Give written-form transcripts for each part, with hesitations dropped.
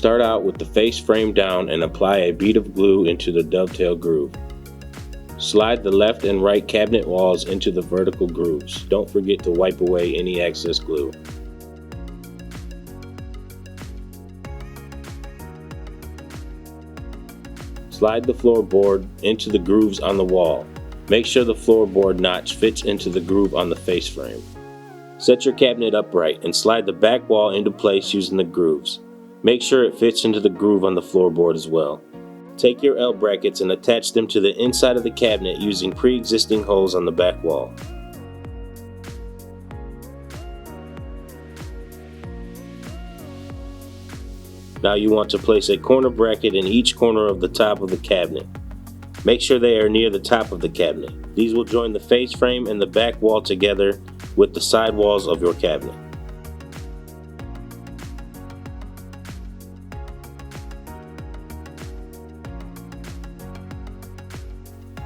Start out with the face frame down and apply a bead of glue into the dovetail groove. Slide the left and right cabinet walls into the vertical grooves. Don't forget to wipe away any excess glue. Slide the floorboard into the grooves on the wall. Make sure the floorboard notch fits into the groove on the face frame. Set your cabinet upright and slide the back wall into place using the grooves. Make sure it fits into the groove on the floorboard as well. Take your L brackets and attach them to the inside of the cabinet using pre-existing holes on the back wall. Now you want to place a corner bracket in each corner of the top of the cabinet. Make sure they are near the top of the cabinet. These will join the face frame and the back wall together with the side walls of your cabinet.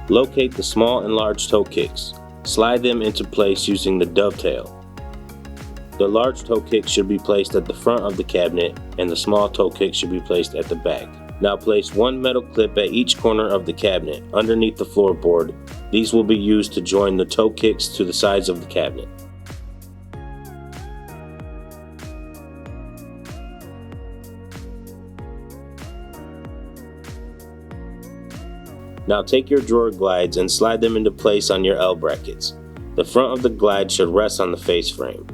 Locate the small and large toe kicks. Slide them into place using the dovetail. The large toe kick should be placed at the front of the cabinet and the small toe kick should be placed at the back. Now place one metal clip at each corner of the cabinet underneath the floorboard. These will be used to join the toe kicks to the sides of the cabinet. Now take your drawer glides and slide them into place on your L brackets. The front of the glide should rest on the face frame.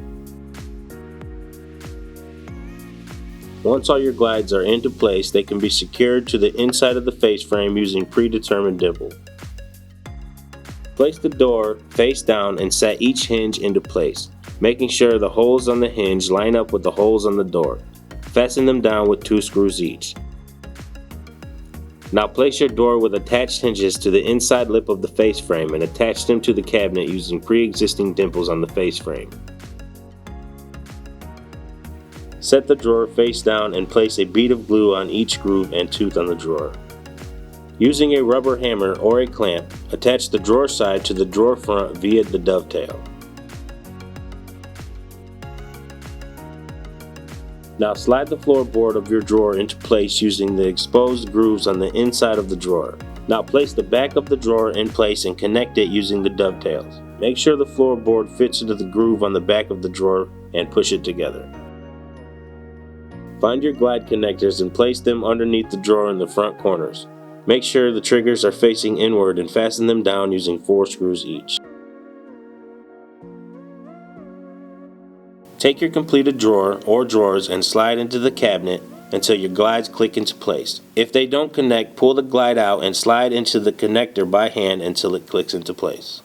Once all your glides are into place, they can be secured to the inside of the face frame using predetermined dimple. Place the door face down and set each hinge into place, making sure the holes on the hinge line up with the holes on the door. Fasten them down with 2 screws each. Now place your door with attached hinges to the inside lip of the face frame and attach them to the cabinet using pre-existing dimples on the face frame. Set the drawer face down and place a bead of glue on each groove and tooth on the drawer. Using a rubber hammer or a clamp, attach the drawer side to the drawer front via the dovetail. Now slide the floorboard of your drawer into place using the exposed grooves on the inside of the drawer. Now place the back of the drawer in place and connect it using the dovetails. Make sure the floorboard fits into the groove on the back of the drawer and push it together. Find your glide connectors and place them underneath the drawer in the front corners. Make sure the triggers are facing inward and fasten them down using 4 screws each. Take your completed drawer or drawers and slide into the cabinet until your glides click into place. If they don't connect, pull the glide out and slide into the connector by hand until it clicks into place.